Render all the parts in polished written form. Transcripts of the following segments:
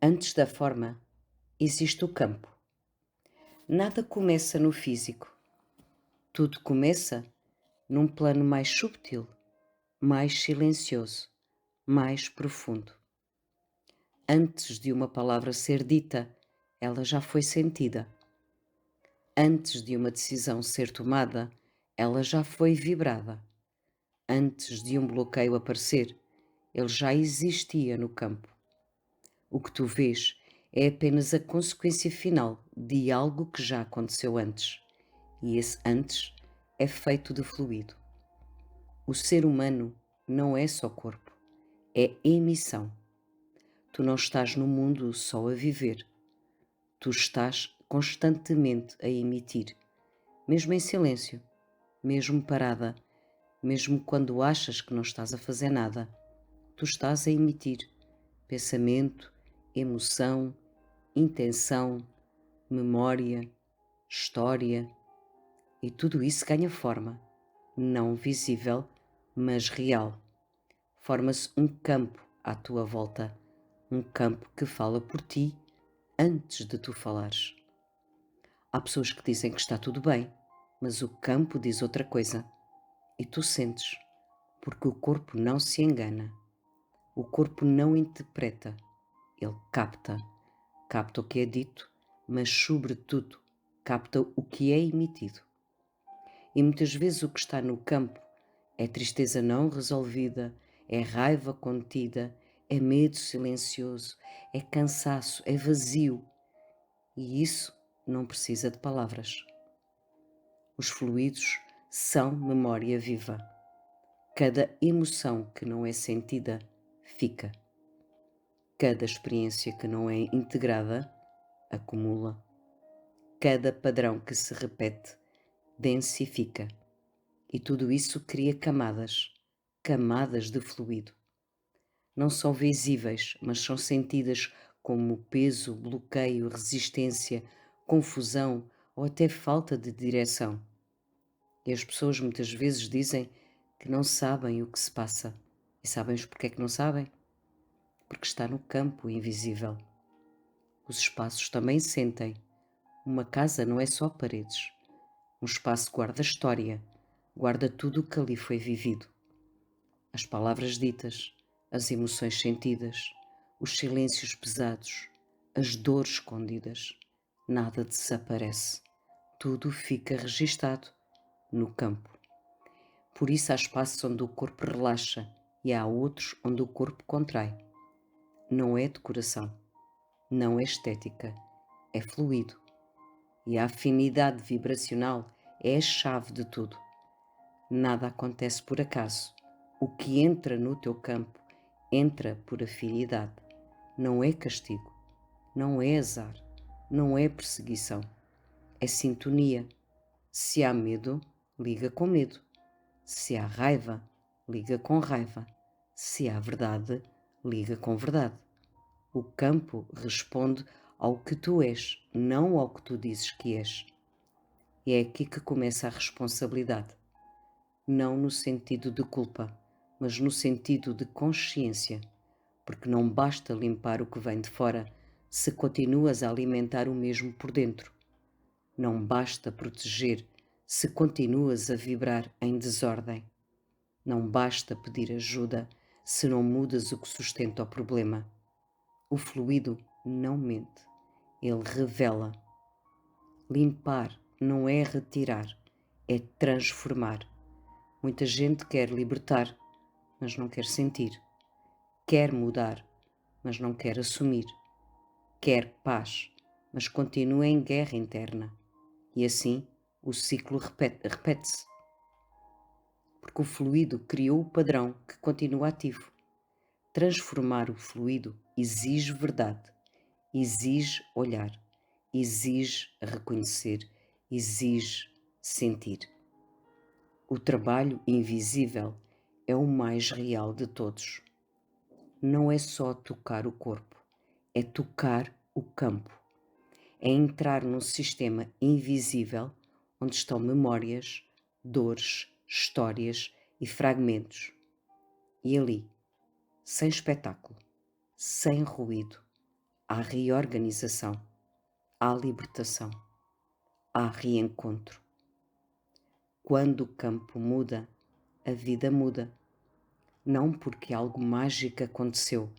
Antes da forma, existe o campo. Nada começa no físico. Tudo começa num plano mais subtil, mais silencioso, mais profundo. Antes de uma palavra ser dita, ela já foi sentida. Antes de uma decisão ser tomada, ela já foi vibrada. Antes de um bloqueio aparecer, ele já existia no campo. O que tu vês é apenas a consequência final de algo que já aconteceu antes. E esse antes é feito de fluido. O ser humano não é só corpo, é emissão. Tu não estás no mundo só a viver. Tu estás constantemente a emitir, mesmo em silêncio, mesmo parada, mesmo quando achas que não estás a fazer nada. Tu estás a emitir pensamento, emoção, intenção, memória, história, e tudo isso ganha forma, não visível, mas real. Forma-se um campo à tua volta, um campo que fala por ti antes de tu falares. Há pessoas que dizem que está tudo bem, mas o campo diz outra coisa. E tu sentes, porque o corpo não se engana. O corpo não interpreta, ele capta. Capta o que é dito, mas, sobretudo, capta o que é emitido. E muitas vezes o que está no campo é tristeza não resolvida, é raiva contida, é medo silencioso, é cansaço, é vazio. E isso não precisa de palavras. Os fluidos são memória viva. Cada emoção que não é sentida fica. Cada experiência que não é integrada acumula. Cada padrão que se repete densifica. E tudo isso cria camadas, camadas de fluido. Não são visíveis, mas são sentidas como peso, bloqueio, resistência, confusão ou até falta de direção. E as pessoas muitas vezes dizem que não sabem o que se passa. E sabem porque é que não sabem? Porque está no campo invisível. Os espaços também sentem. Uma casa não é só paredes. Um espaço guarda história, guarda tudo o que ali foi vivido. As palavras ditas, as emoções sentidas, os silêncios pesados, as dores escondidas. Nada desaparece. Tudo fica registado no campo. Por isso há espaços onde o corpo relaxa e há outros onde o corpo contrai. Não é decoração, não é estética, é fluido. E a afinidade vibracional é a chave de tudo. Nada acontece por acaso. O que entra no teu campo entra por afinidade. Não é castigo, não é azar, não é perseguição. É sintonia. Se há medo, liga com medo. Se há raiva, liga com raiva. Se há verdade, liga com verdade. O campo responde ao que tu és, não ao que tu dizes que és. E é aqui que começa a responsabilidade. Não no sentido de culpa, mas no sentido de consciência, porque não basta limpar o que vem de fora se continuas a alimentar o mesmo por dentro. Não basta proteger se continuas a vibrar em desordem. Não basta pedir ajuda se não mudas o que sustenta o problema. O fluido não mente, ele revela. Limpar não é retirar, é transformar. Muita gente quer libertar, mas não quer sentir. Quer mudar, mas não quer assumir. Quer paz, mas continua em guerra interna. E assim o ciclo repete-se. Porque o fluido criou o padrão que continua ativo. Transformar o fluido exige verdade, exige olhar, exige reconhecer, exige sentir. O trabalho invisível é o mais real de todos. Não é só tocar o corpo, é tocar o campo. É entrar num sistema invisível onde estão memórias, dores, histórias e fragmentos. E ali, sem espetáculo, sem ruído, há reorganização, há libertação, há reencontro. Quando o campo muda, a vida muda. Não porque algo mágico aconteceu,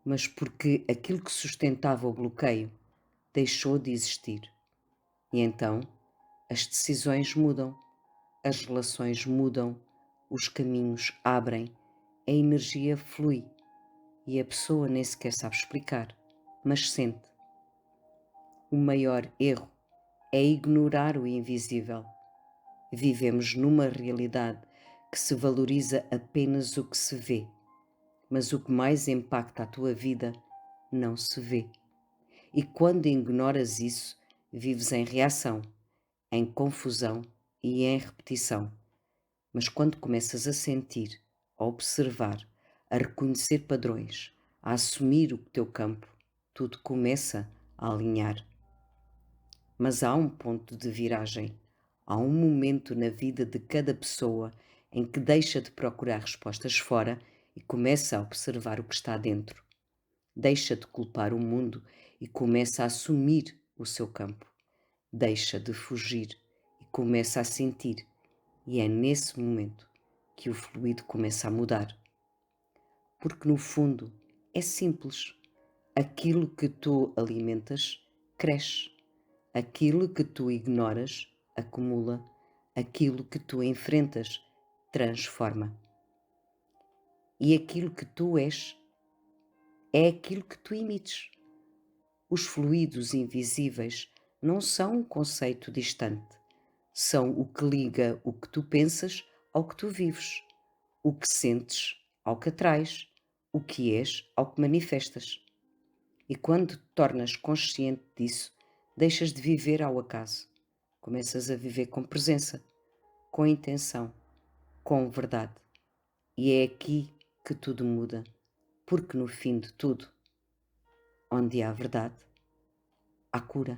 mas porque aquilo que sustentava o bloqueio deixou de existir. E então as decisões mudam, as relações mudam, os caminhos abrem, a energia flui e a pessoa nem sequer sabe explicar, mas sente. O maior erro é ignorar o invisível. Vivemos numa realidade que se valoriza apenas o que se vê, mas o que mais impacta a tua vida não se vê. E quando ignoras isso, vives em reação, em confusão e em repetição. Mas quando começas a sentir, a observar, a reconhecer padrões, a assumir o teu campo, tudo começa a alinhar. Mas há um ponto de viragem, há um momento na vida de cada pessoa em que deixa de procurar respostas fora e começa a observar o que está dentro. Deixa de culpar o mundo e começa a assumir o seu campo. Deixa de fugir e começa a sentir. E é nesse momento que o fluido começa a mudar. Porque no fundo é simples. Aquilo que tu alimentas cresce. Aquilo que tu ignoras acumula. Aquilo que tu enfrentas transforma. E aquilo que tu és é aquilo que tu emites. Os fluidos invisíveis não são um conceito distante. São o que liga o que tu pensas ao que tu vives, o que sentes ao que atraes, o que és ao que manifestas. E quando te tornas consciente disso, deixas de viver ao acaso. Começas a viver com presença, com intenção, com verdade. E é aqui que tudo muda, porque no fim de tudo, onde há verdade, há cura.